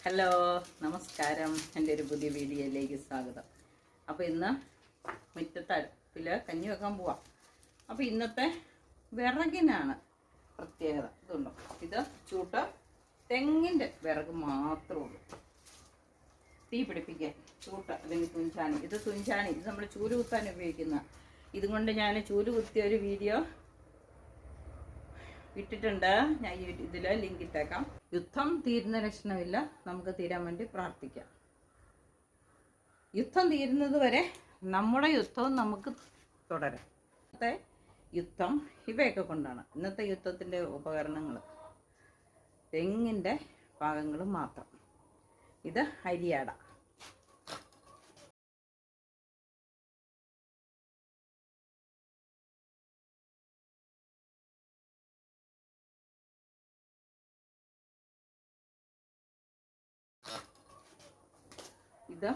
Hello, നമസ്കാരം. എൻ്റെ ഒരു പുതിയ വീഡിയോയിലേക്ക് സ്വാഗതം. അപ്പോൾ ഇന്ന് മുറ്റത്തടുപ്പിൽ കഞ്ഞി വെക്കാൻ പോവാം. അപ്പോൾ ഇന്നത്തെ വിറകിനാണ് പ്രത്യേകത. ഇതുണ്ടോ, ഇത് ചൂട്ട് തെങ്ങിൻ്റെ വിറക് മാത്രമേ ഉള്ളൂ തീ പിടിപ്പിക്കാൻ. ചൂട്ട് അല്ലെങ്കിൽ തുഞ്ചാണി. ഇത് തുഞ്ചാണി, ഇത് നമ്മൾ ചൂല് കുത്താൻ ഉപയോഗിക്കുന്ന. ഇതും കൊണ്ട് ഞാൻ ചൂല് കുത്തിയ ഒരു വീഡിയോ ഇട്ടിട്ടുണ്ട്. ഞാൻ ഇതിൽ ലിങ്ക് ഇട്ടേക്കാം. യുദ്ധം തീരുന്ന ലക്ഷണമില്ല, നമുക്ക് തീരാൻ വേണ്ടി പ്രാർത്ഥിക്കാം. യുദ്ധം തീരുന്നത് വരെ നമ്മുടെ യുദ്ധവും നമുക്ക് തുടരാം. ഇന്നത്തെ യുദ്ധം ഇവയൊക്കെ കൊണ്ടാണ്. ഇന്നത്തെ യുദ്ധത്തിൻ്റെ ഉപകരണങ്ങൾ തെങ്ങിൻ്റെ ഭാഗങ്ങൾ മാത്രം. ഇത് അരിയാട. ഇത്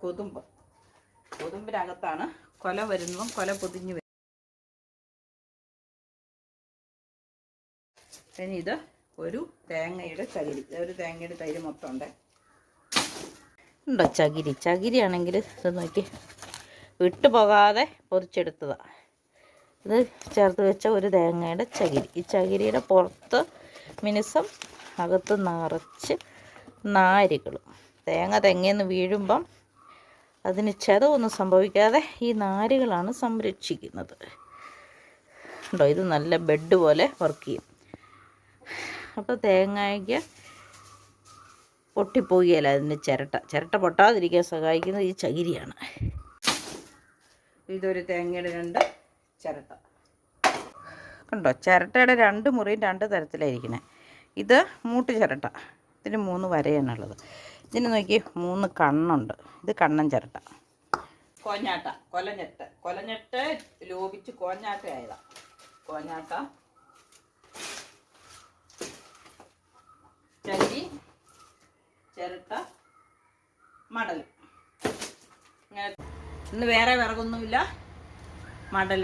കൊതുമ്പ്. കൊതുമ്പിനകത്താണ് കൊല വരുന്നതും കൊല പൊതിഞ്ഞു വരും. ഇനി ഇത് ഒരു തേങ്ങയുടെ ചകിരി. ഒരു തേങ്ങയുടെ തൈര് മൊത്തം ഉണ്ട്. ഉണ്ടോ ചകിരി? ചകിരിയാണെങ്കിൽ ഇത് നോക്കി വിട്ടുപോകാതെ പൊറിച്ചെടുത്തതാണ്. ഇത് ചേർത്ത് വെച്ച ഒരു തേങ്ങയുടെ ചകിരി. ഈ ചകിരിയുടെ പുറത്ത് മിനുസം, അകത്ത് നിറച്ച് നാരുകളും. തെങ്ങേന്ന് വീഴുമ്പം അതിന് ചതവൊന്നും സംഭവിക്കാതെ ഈ നാരുകളാണ് സംരക്ഷിക്കുന്നത്. ഉണ്ടോ, ഇത് നല്ല ബെഡ് പോലെ വർക്ക് ചെയ്യും. അപ്പോൾ തേങ്ങയ്ക്ക് പൊട്ടിപ്പോവുകയല്ല അതിൻ്റെ ചിരട്ട പൊട്ടാതിരിക്കാൻ സഹായിക്കുന്നത് ഈ ചകിരിയാണ്. ഇതൊരു തേങ്ങയുടെ 2 ചിരട്ട. കണ്ടോ, ചിരട്ടയുടെ 2 മുറിയും 2 തരത്തിലായിരിക്കണേ. ഇത് മൂട്ട് ചിരട്ട. ഇതിന് 3 വരയാണുള്ളത്. ഇതിന് നോക്കി 3 കണ്ണുണ്ട്. ഇത് കണ്ണൻ ചിരട്ട. കൊലഞ്ഞെട്ട് ലോപിച്ച് കോഞ്ഞാട്ടയായതാ. കോഞ്ഞാട്ട, ചകിരി, ചിരട്ട, മടൽ. ഇങ്ങനെ ഇന്ന് വേറെ വിറകൊന്നുമില്ല, മടൽ.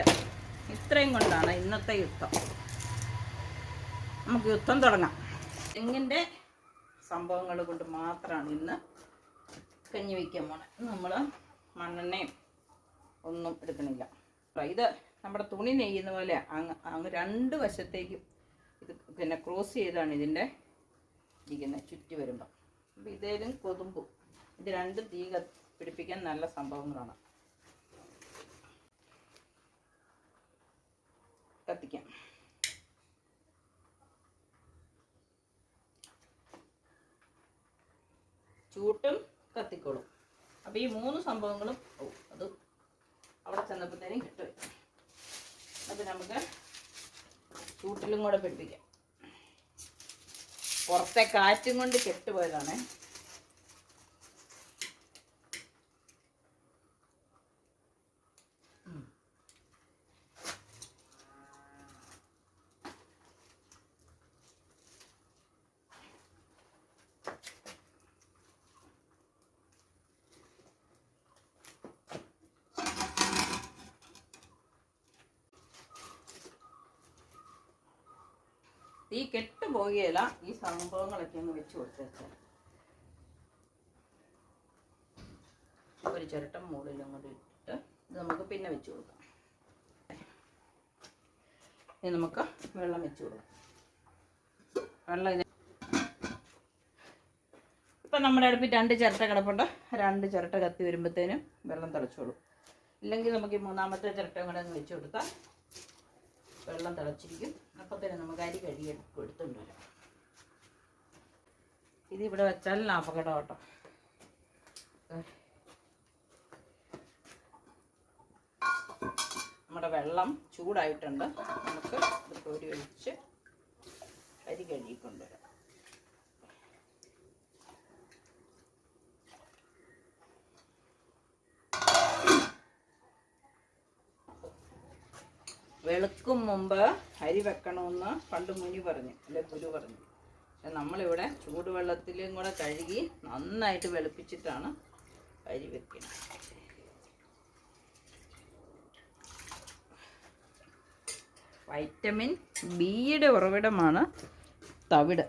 ഇത്രയും കൊണ്ടാണ് ഇന്നത്തെ യുദ്ധം. നമുക്ക് യുദ്ധം തുടങ്ങാം. തെങ്ങിൻ്റെ സംഭവങ്ങൾ കൊണ്ട് മാത്രമാണ് ഇന്ന് കഞ്ഞി വയ്ക്കാൻ പോണേ. നമ്മൾ മണ്ണെണ്ണയും ഒന്നും എടുക്കണില്ല. ഇത് നമ്മുടെ തുണി നെയ്യുന്ന പോലെ അങ്ങ് 2 വശത്തേക്കും ഇത് പിന്നെ ക്രോസ് ചെയ്താണ് ഇതിൻ്റെ ഇരിക്കുന്നത് ചുറ്റി വരുമ്പം. അപ്പം ഇതേലും കൊതുമ്പും ഇത് 2 തീ പിടിപ്പിക്കാൻ നല്ല സംഭവങ്ങളാണ്. കത്തിക്കാം. ചൂട്ടും കത്തിക്കോളും. അപ്പോൾ ഈ 3 സംഭവങ്ങളും അത് അവിടെ ചെന്നപ്പോഴത്തേനും കിട്ടും. അപ്പം നമുക്ക് ചൂട്ടിലും കൂടെ പിടിപ്പിക്കാം. പുറത്തെ കാറ്റും കൊണ്ട് കെട്ടുപോയതാണ്. ഈ കെട്ടുപോകുകയില്ല. ഈ സംഭവങ്ങളൊക്കെ ഒന്ന് വെച്ച് കൊടുത്തേക്കാം. ഒരു ചിരട്ടം മുകളിലും കൂടി ഇട്ടിട്ട് ഇത് നമുക്ക് പിന്നെ വെച്ച് കൊടുക്കാം. ഇനി നമുക്ക് വെള്ളം വെച്ച് കൊടുക്കാം. ഇപ്പം നമ്മുടെ അടുപ്പിൽ 2 ചിരട്ട കിടപ്പുണ്ട്. 2 ചിരട്ട കത്തി വരുമ്പോഴത്തേനും വെള്ളം തിളച്ചോളും. ഇല്ലെങ്കിൽ നമുക്ക് ഈ 3ാമത്തെ ചിരട്ടയും കൂടെ ഒന്ന് വെച്ച് കൊടുത്താൽ വെള്ളം തിളച്ചിരിക്കും. അപ്പോൾ തന്നെ നമുക്ക് അരി കഴുകി എടുത്തുകൊണ്ട് വരാം. ഇതിവിടെ വെച്ചാൽ അപകടം കേട്ടോ. നമ്മുടെ വെള്ളം ചൂടായിട്ടുണ്ട്. നമുക്ക് ഇത് കോരി ഒഴിച്ച് അരി കഴുകിക്കൊണ്ടുവരാം. വെളുക്കും മുമ്പ് അരി വെക്കണമെന്ന് പണ്ട് മുനി പറഞ്ഞു, അല്ലെ ഗുരു പറഞ്ഞു. പക്ഷെ നമ്മളിവിടെ ചൂടുവെള്ളത്തിലും കൂടെ കഴുകി നന്നായിട്ട് വെളുപ്പിച്ചിട്ടാണ് അരി വെക്കുന്നത്. വൈറ്റമിൻ ബിയുടെ ഉറവിടമാണ് തവിട്.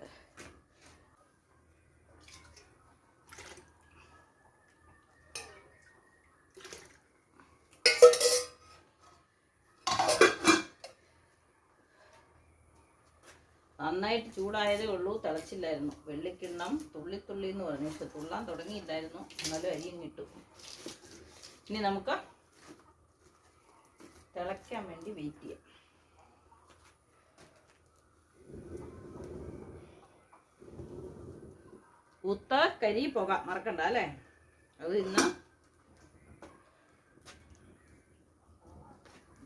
നന്നായിട്ട് ചൂടായതേ ഉള്ളൂ, തിളച്ചില്ലായിരുന്നു. വെള്ളിക്കിണ്ണം തുള്ളി തുള്ളി എന്ന് പറഞ്ഞു, പക്ഷെ തുള്ളാൻ തുടങ്ങിയില്ലായിരുന്നു. എന്നാലും അരിയും കിട്ടും. ഇനി നമുക്ക് തിളയ്ക്കാൻ വേണ്ടി വെയിറ്റ് ചെയ്യാം. ഉത്ത കരി പുക മറക്കണ്ട അല്ലേ. അത് ഇന്ന്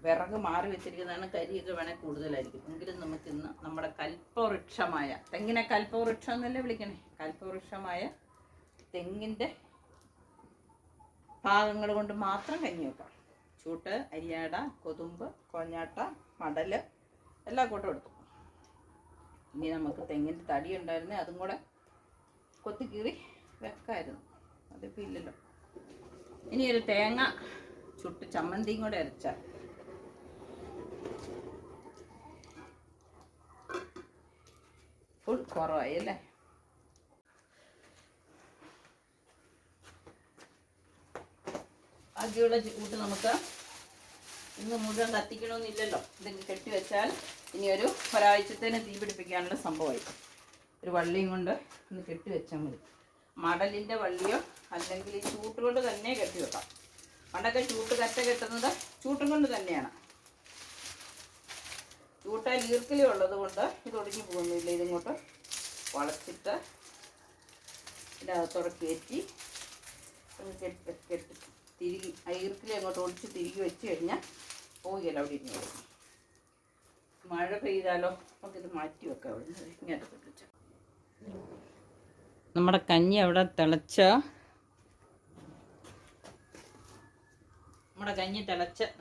വിറക് മാറി വെച്ചിരിക്കുന്നതാണ്. കരിയൊക്കെ വേണേൽ കൂടുതലായിരിക്കും. എങ്കിലും നമുക്ക് ഇന്ന് നമ്മുടെ കൽപ്പവൃക്ഷമായ തെങ്ങിനെ കൽപ്പവൃക്ഷം എന്നല്ലേ വിളിക്കണേ, കൽപ്പവൃക്ഷമായ തെങ്ങിൻ്റെ ഭാഗങ്ങൾ കൊണ്ട് മാത്രം കഞ്ഞി വെക്കാം. ചൂട്ട്, അരിയാട, കൊതുമ്പ്, കോഞ്ഞാട്ട, മടല് എല്ലാ കൂട്ടം എടുത്തു. ഇനി നമുക്ക് തെങ്ങിൻ്റെ തടി ഉണ്ടായിരുന്നേ അതും കൂടെ കൊത്തിക്കീറി വെക്കായിരുന്നു. അതിപ്പോൾ ഇല്ലല്ലോ. ഇനി ഒരു തേങ്ങ ചുട്ട് ചമ്മന്തിയും കൂടെ അരച്ചാൽ ഫുൾ കുറവായി അല്ലേ. ബാക്കിയുള്ള കൂട്ട് നമുക്ക് ഇന്ന് മുഴുവൻ കത്തിക്കണമെന്നില്ലല്ലോ. ഇതെങ്കിൽ കെട്ടി വെച്ചാൽ ഇനി ഒരാഴ്ചത്തേന് തീ പിടിപ്പിക്കാനുള്ള സംഭവമായി. ഒരു വള്ളിയും കൊണ്ട് ഒന്ന് കെട്ടി വെച്ചാൽ മതി. മടലിൻ്റെ വള്ളിയോ അല്ലെങ്കിൽ ഈ ചൂട്ട് കൊണ്ട് തന്നെ കെട്ടി വെക്കാം. പണ്ടൊക്കെ ചൂട്ട് കറ്റ കെട്ടുന്നത് ചൂട്ടും കൊണ്ട് തന്നെയാണ്. ചൂട്ടാൽ ഈർക്കിലി ഉള്ളത് കൊണ്ട് ഇത് ഒടിഞ്ഞു പോകുന്നില്ല. ഇതിങ്ങോട്ട് വളച്ചിട്ട് ഇതിനകത്തോടെ കയറ്റി കെട്ടി തിരികെ ഈർക്കിലി അങ്ങോട്ട് ഒടിച്ച് തിരികെ വെച്ച് കഴിഞ്ഞാൽ പോവുകയില്ല. അവിടെ ഇരുന്ന് പോകും. മഴ പെയ്താലോ നമുക്കിത് മാറ്റി വെക്കാം. അവിടെ ഇങ്ങനെ വെച്ചാൽ നമ്മുടെ കഞ്ഞി അവിടെ തിളച്ച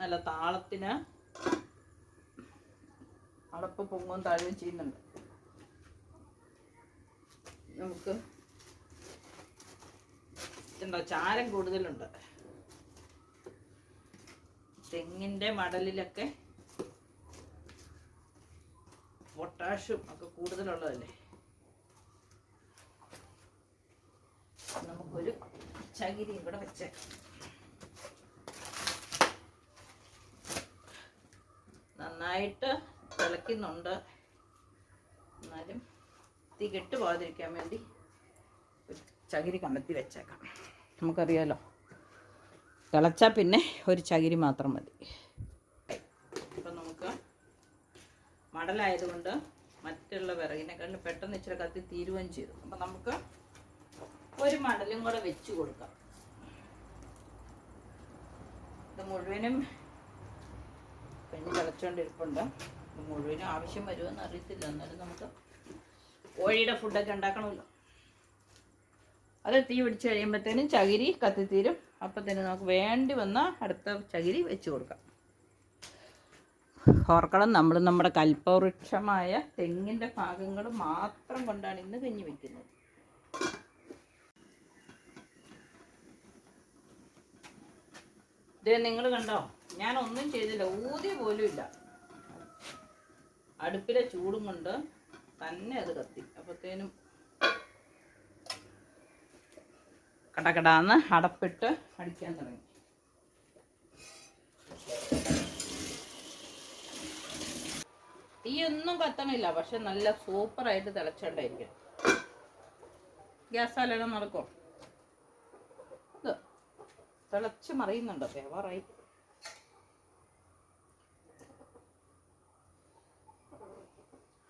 നല്ല താളത്തിന് അടപ്പ് പൊങ്ങും താഴുകയും ചെയ്യുന്നുണ്ട്. നമുക്ക് എന്താ ചാരം കൂടുതലുണ്ട്. തെങ്ങിൻ്റെ മടലിലൊക്കെ പൊട്ടാഷ്യം ഒക്കെ കൂടുതലുള്ളതല്ലേ. നമുക്കൊരു ചകിരിയും കൂടെ വെച്ചേക്കാം. നന്നായിട്ട് തിളയ്ക്കുന്നുണ്ട്. എന്നാലും തീ കെട്ട് പോകാതിരിക്കാൻ വേണ്ടി ഒരു ചകിരി കമത്തി വെച്ചേക്കാം. നമുക്കറിയാലോ, തിളച്ചാൽ പിന്നെ ഒരു ചകിരി മാത്രം മതി. ഇപ്പം നമുക്ക് മടലായതുകൊണ്ട് മറ്റുള്ള വിറകിനെക്കാളും പെട്ടെന്ന് ഇച്ചിരി കത്തി തീരുകയും ചെയ്തു. അപ്പം നമുക്ക് ഒരു മടലും കൂടെ വെച്ച് കൊടുക്കാം. ഇത് മുഴുവനും കഞ്ഞി തിളച്ചുകൊണ്ടിരിപ്പുണ്ട്. ഇത് മുഴുവനും ആവശ്യം വരുമെന്ന് അറിയത്തില്ല. എന്നാലും നമുക്ക് കോഴിയുടെ ഫുഡൊക്കെ ഉണ്ടാക്കണമല്ലോ. അത് തീ പിടിച്ച് കഴിയുമ്പോഴത്തേനും ചകിരി കത്തിത്തീരും. അപ്പത്തേനും നമുക്ക് വേണ്ടി വന്ന അടുത്ത ചകിരി വെച്ച് കൊടുക്കാം. ഓർക്കണം, നമ്മൾ നമ്മുടെ കൽപ്പവൃക്ഷമായ തെങ്ങിൻ്റെ ഭാഗങ്ങൾ മാത്രം കൊണ്ടാണ് ഇന്ന് കഞ്ഞി വയ്ക്കുന്നത്. ഇത് നിങ്ങൾ കണ്ടോ, ഞാനൊന്നും ചെയ്തില്ല, ഊതി പോലും ഇല്ല. അടുപ്പിലെ ചൂടും കൊണ്ട് തന്നെ അത് കത്തി. അപ്പോഴത്തേനും കടകടാന്ന് അടപ്പിട്ട് അടിക്കാൻ തുടങ്ങി. തീയൊന്നും കത്തണില്ല, പക്ഷെ നല്ല സൂപ്പറായിട്ട് തിളച്ചുകൊണ്ടായിരിക്കും. ഗ്യാസ് അല്ലെല്ലാം നടക്കും. ഇത് തിളച്ച് മറിയുന്നുണ്ട്. വേവാറായി.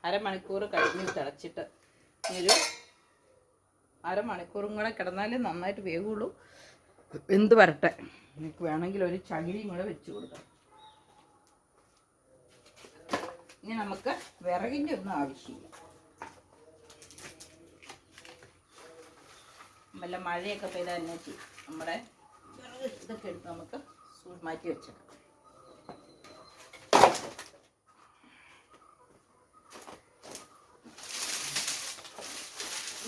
അരമണിക്കൂർ കഴിഞ്ഞ് തിളച്ചിട്ട് ഒരു അരമണിക്കൂറും കൂടെ കിടന്നാലേ നന്നായിട്ട് വേവുള്ളൂ. വെന്ത് വരട്ടെ. എനിക്ക് വേണമെങ്കിൽ ഒരു ചകിരിയും കൂടെ വെച്ച് കൊടുക്കാം. ഇനി നമുക്ക് വിറകിൻ്റെ ഒന്നും ആവശ്യമില്ല. വല്ല മഴയൊക്കെ പെയ്താൽ തന്നെ ചെയ്യും. നമ്മുടെ വിറക് ഇതൊക്കെ എടുത്ത് നമുക്ക് മാറ്റി വെച്ചേക്കാം.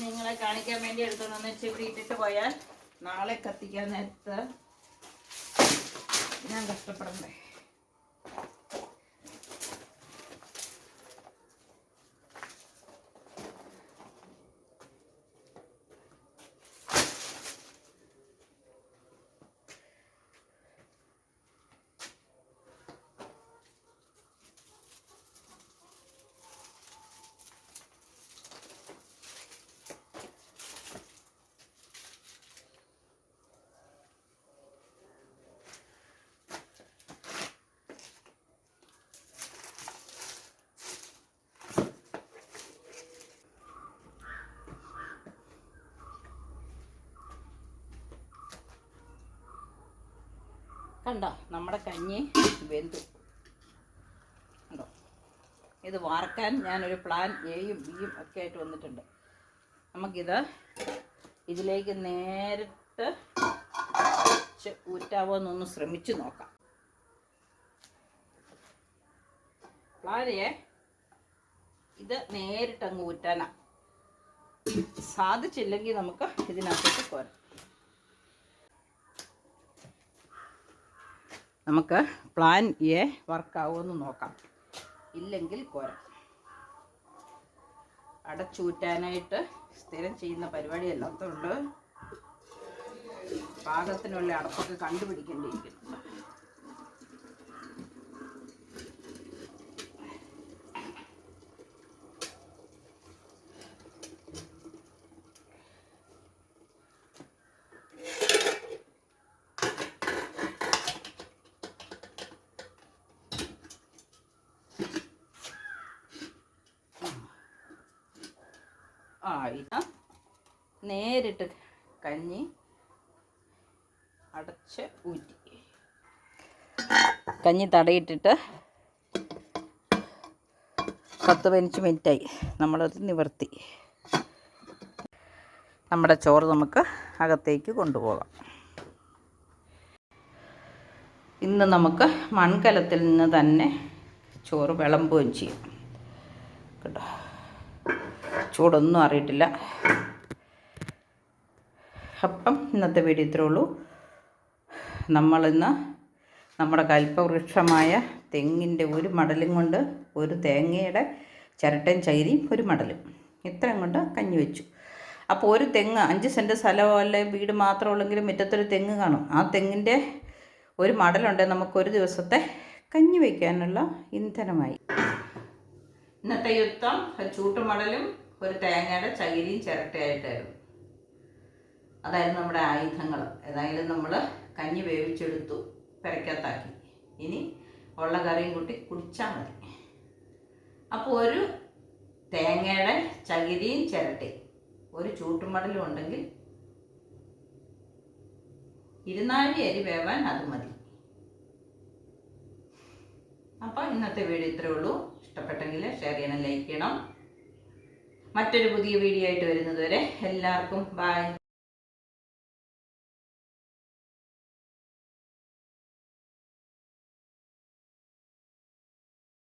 നിങ്ങളെ കാണിക്കാൻ വേണ്ടി എടുത്തോണ്ടെന്ന് വെച്ച് ഇവിടെ ഇട്ടിട്ട് പോയാൽ നാളെ കത്തിക്കാൻ നേരത്ത് ഞാൻ കഷ്ടപ്പെടണ്ടേ. കണ്ടോ നമ്മുടെ കഞ്ഞി വെന്തു കണ്ടോ. ഇത് വാർക്കാൻ ഞാനൊരു പ്ലാൻ എയും ബിയും ഒക്കെ ആയിട്ട് വന്നിട്ടുണ്ട്. നമുക്കിത് ഇതിലേക്ക് നേരിട്ട് ഊറ്റാവോ എന്നൊന്ന് ശ്രമിച്ചു നോക്കാം. പ്ലാനേ ഇത് നേരിട്ടങ്ങ് ഊറ്റാനാ. സാധിച്ചില്ലെങ്കിൽ നമുക്ക് ഇതിനകത്തേക്ക് കോരാം. നമുക്ക് പ്ലാൻ എ വർക്കാവുമെന്ന് നോക്കാം. ഇല്ലെങ്കിൽ കോരാം. അടച്ചൂറ്റാനായിട്ട് സ്ഥിരം ചെയ്യുന്ന പരിപാടിയല്ലാത്തതുകൊണ്ട് പാകത്തിനുള്ള അടപ്പൊക്കെ കണ്ടുപിടിക്കേണ്ടിയിരിക്കുന്നു. ഇത് നേരിട്ട് കഞ്ഞി അടച്ച് ഊറ്റി കഞ്ഞി തടയിട്ടിട്ട് 10-15 മിനിറ്റായി. നമ്മളത് നിവർത്തി. നമ്മുടെ ചോറ് നമുക്ക് അകത്തേക്ക് കൊണ്ടുപോകാം. ഇന്ന് നമുക്ക് മൺകലത്തിൽ നിന്ന് തന്നെ ചോറ് വിളമ്പുകയും ചെയ്യും കേട്ടോ. ചൂടൊന്നും അറിയിട്ടില്ല. അപ്പം ഇന്നത്തെ വീഡിയോ ഇത്രേ ഉള്ളൂ. നമ്മളിന്ന് നമ്മുടെ കൽപ്പവൃക്ഷമായ തെങ്ങിൻ്റെ ഒരു മടലും കൊണ്ട് ഒരു തേങ്ങയുടെ ചിരട്ടയും ചകിരിയും ഒരു മടലും ഇത്രയും കൊണ്ട് കഞ്ഞി വെച്ചു. അപ്പോൾ ഒരു തെങ്ങ് 5 സെൻറ്റ് സ്ഥലമോ അല്ലെ വീട് മാത്രമുള്ളെങ്കിലും മുറ്റത്തൊരു തെങ്ങ് കാണും. ആ തെങ്ങിൻ്റെ ഒരു മടലുണ്ടെങ്കിൽ നമുക്കൊരു ദിവസത്തെ കഞ്ഞി വയ്ക്കാനുള്ള ഇന്ധനമായി. ഇന്നത്തെ യുദ്ധം ചൂട്ടുമടലും ഒരു തേങ്ങയുടെ ചകിരിയും ചിരട്ടയായിട്ടായിരുന്നു. അതായിരുന്നു നമ്മുടെ ആയുധങ്ങൾ. ഏതായാലും നമ്മൾ കഞ്ഞി വേവിച്ചെടുത്തു, പെരക്കകത്താക്കി. ഇനി ഉള്ള കറിയും കൂട്ടി കുടിച്ചാൽ മതി. അപ്പോൾ ഒരു തേങ്ങയുടെ ചകിരിയും ചിരട്ടയും ഒരു ചൂട്ടുമടലും ഉണ്ടെങ്കിൽ 24 അരി വേവാൻ അത് മതി. അപ്പോൾ ഇന്നത്തെ വീഡിയോ ഇത്രയേ ഉള്ളൂ. ഇഷ്ടപ്പെട്ടെങ്കിൽ ഷെയർ ചെയ്യണം, ലൈക്ക് ചെയ്യണം. മറ്റൊരു പുതിയ വീഡിയോ ആയിട്ട് വരുന്നത് വരെ എല്ലാവർക്കും ബൈ.